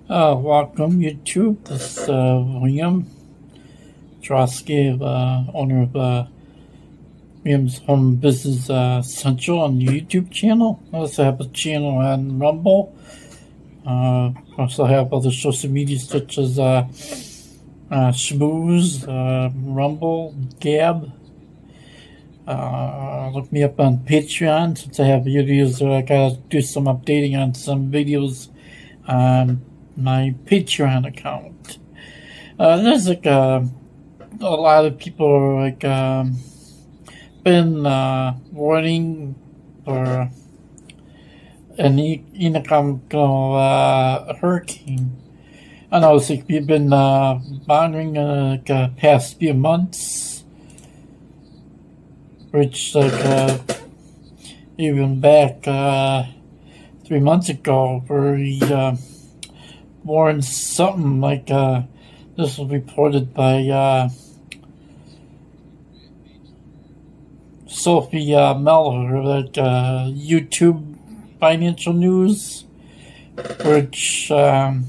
Welcome YouTube. This is William Drosky, owner of William's Home Business Central on the YouTube channel. I also have a channel on Rumble. Also have other social media such as Schmooze, Rumble, Gab. Look me up on Patreon since I have videos that I gotta do some updating on some videos on my Patreon account. There's like a lot of people are like been warning for an economical hurricane. I know it's like we've been monitoring the past few months, which like even back 3 months ago, where he warned something like this was reported by Sophie Meller, like YouTube Financial News, which warned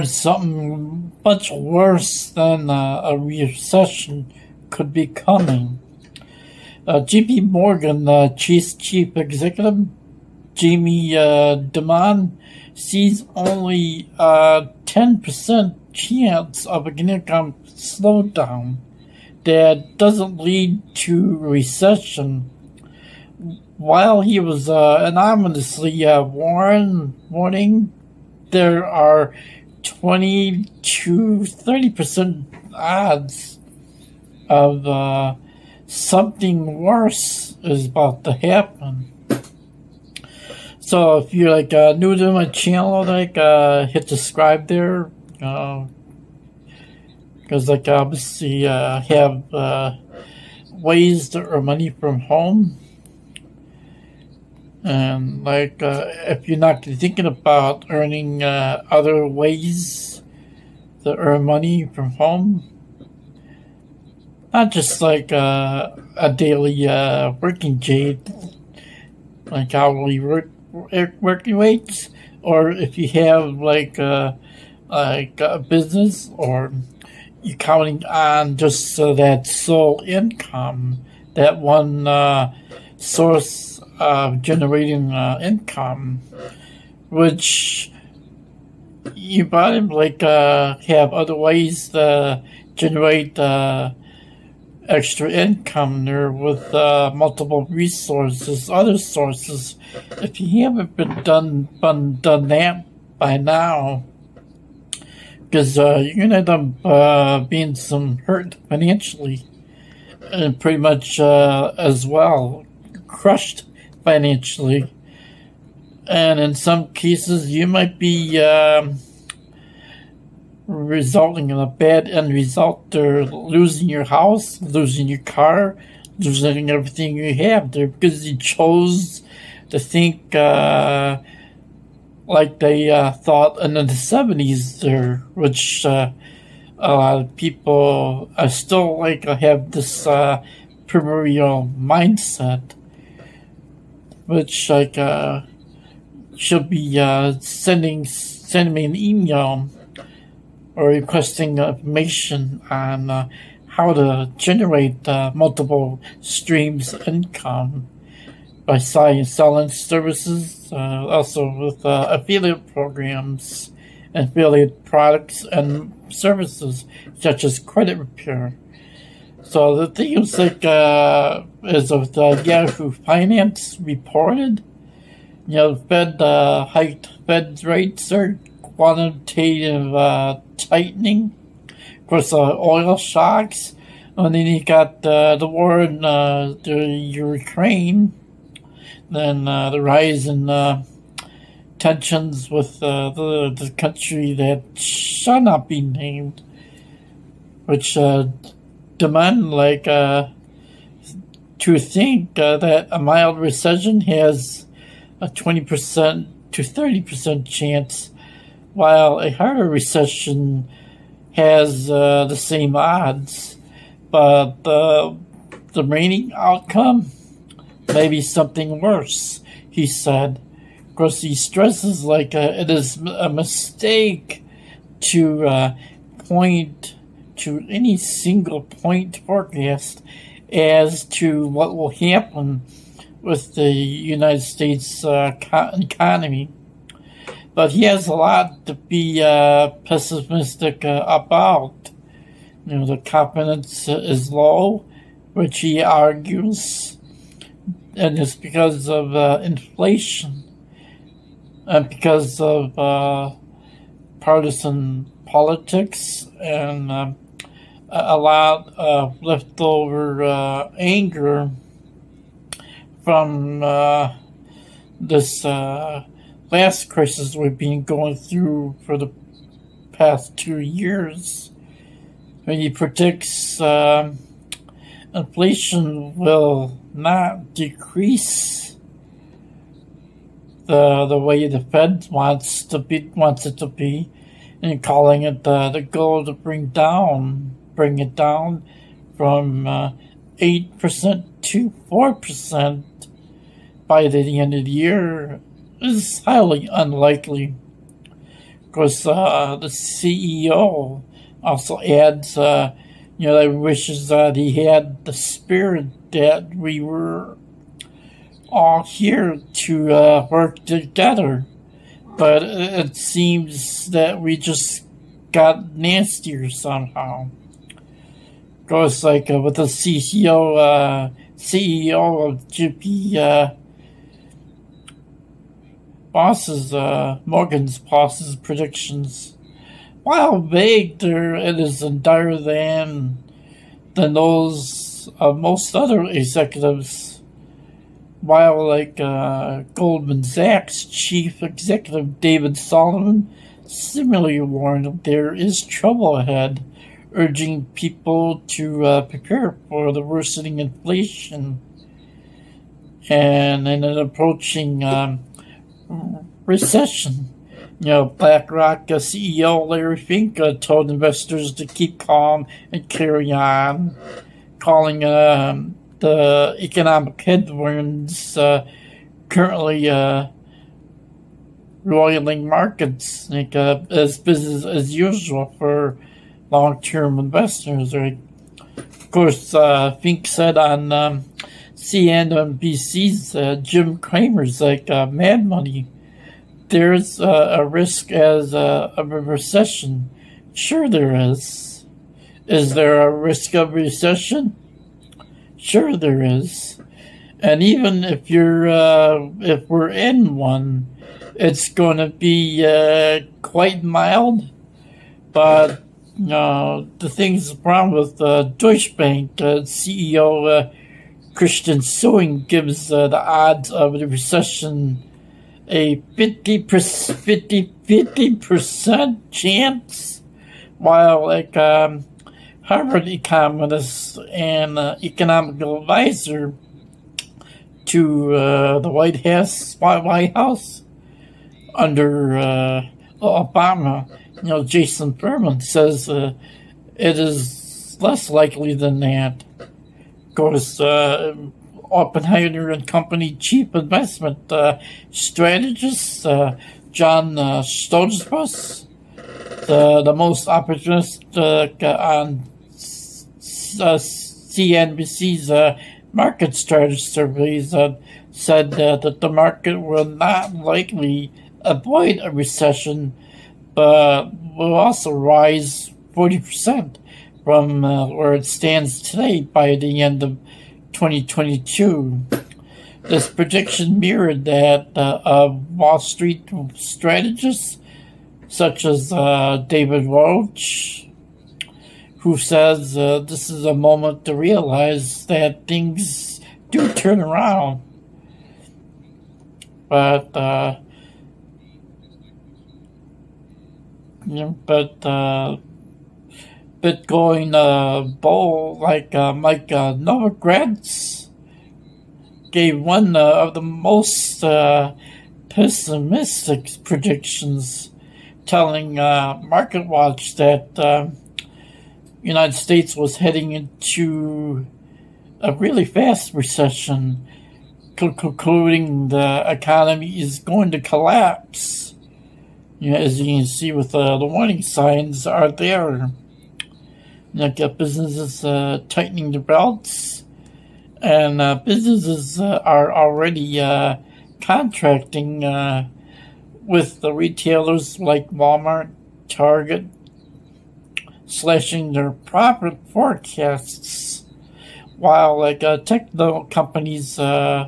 something much worse than a recession could be coming. JP Morgan chief executive Jamie Dimon sees only 10% chance of an economic slowdown that doesn't lead to recession, while he was anonymously warning there are 20 to 30% odds of something worse is about to happen. So if you're like new to my channel, like hit subscribe there, because like obviously have ways to earn money from home, and like if you're not thinking about earning other ways to earn money from home, not just like a daily working day, like hourly working rates, or if you have like a business, or you're counting on just that sole income, that one source of generating income, which you probably like have other ways to generate extra income there with multiple resources, other sources. If you haven't done that by now, because you're gonna end up being some hurt financially, and pretty much as well crushed financially, and in some cases you might be resulting in a bad end result. They're losing your house, losing your car, losing everything you have there because you chose to think like they thought in the 70s there, which a lot of people are still like have this primordial mindset, which like should be sending me an email or requesting information on how to generate multiple streams of income by selling services, also with affiliate programs, affiliate products and services such as credit repair. So the thing is like as of the Yahoo Finance reported, Fed hiked Fed rates or quantitative tightening. Of course, oil shocks, and then you got the war in the Ukraine, then the rise in tensions with the country that shall not be named, which demand like to think that a mild recession has a 20% to 30% chance, while a harder recession has the same odds, but the reigning outcome may be something worse, he said. Of course, he stresses it is a mistake to point to any single point forecast as to what will happen with the United States economy. But he has a lot to be pessimistic about. The confidence is low, which he argues, and it's because of inflation and because of partisan politics and a lot of leftover anger from this last crisis we've been going through for the past 2 years. And he predicts inflation will not decrease the way the Fed wants it to be, and calling it the goal to bring it down from 8% to 4% by the end of the year is highly unlikely. Of course, the CEO also adds, that he wishes that he had the spirit that we were all here to work together. But it seems that we just got nastier somehow. Of course, with the CEO of GP Morgan's boss's predictions, while vague, it is dire than those of most other executives. While Goldman Sachs chief executive David Solomon similarly warned there is trouble ahead, urging people to prepare for the worsening inflation and an approaching recession. BlackRock CEO Larry Fink told investors to keep calm and carry on, calling the economic headwinds currently roiling markets as business as usual for long-term investors. Right? Of course, Fink said on CNBC's Jim Cramer's Mad Money, there's a risk of a recession. Sure there is. Is there a risk of recession? Sure there is. And even if we're in one, it's going to be quite mild. But the thing's the problem with Deutsche Bank CEO Christian Sewing gives the odds of the recession a 50% chance, while Harvard economist and economic advisor to the White House under Obama, Jason Furman says it is less likely than that. Of course, Oppenheimer and Company chief investment strategist John Stoltzfus, the most opportunistic on CNBC's market strategy surveys, said that the market will not likely avoid a recession, but will also rise 40% from where it stands today by the end of 2022. This prediction mirrored that of Wall Street strategists such as David Roach, who says this is a moment to realize that things do turn around. But Bitcoin bull like Mike Novogratz gave one of the most pessimistic predictions, telling MarketWatch that United States was heading into a really fast recession, concluding the economy is going to collapse. As you can see with the warning signs are there. Got businesses tightening their belts, and businesses are already contracting with the retailers like Walmart, Target, slashing their profit forecasts, while tech companies like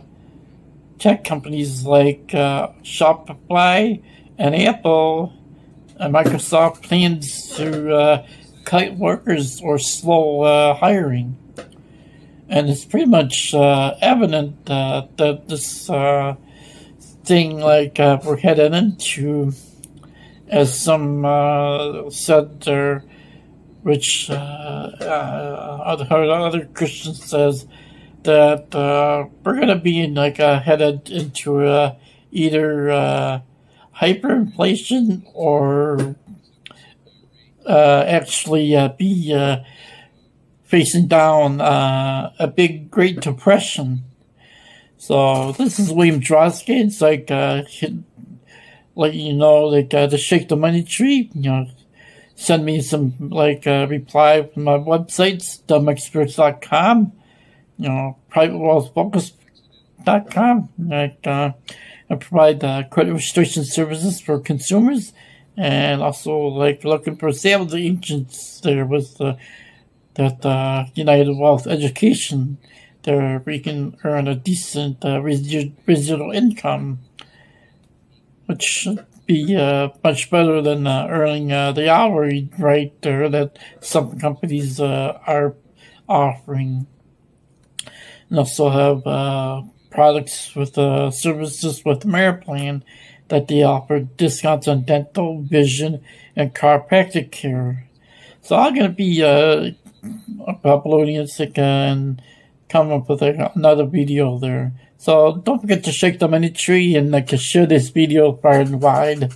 Shopify and Apple and Microsoft plans to cut workers or slow hiring. And it's pretty much evident that this thing we're headed into, as some said there, which other Christians says that we're going to be headed into either hyperinflation or actually be facing down a big Great Depression. So this is William Drotsky. It's to shake the money tree. Send me some reply from my websites, dumbexperts.com, privatewealthfocus.com. I provide credit registration services for consumers, and also looking for sales agents there with that United Wealth Education there, where you can earn a decent residual income, which should be much better than earning the hourly rate there that some companies are offering. And also have products with services with Plan that they offer discounts on dental, vision, and chiropractic care. So I'm going to be uploading it and come up with another video there. So don't forget to shake the money tree and share this video far and wide.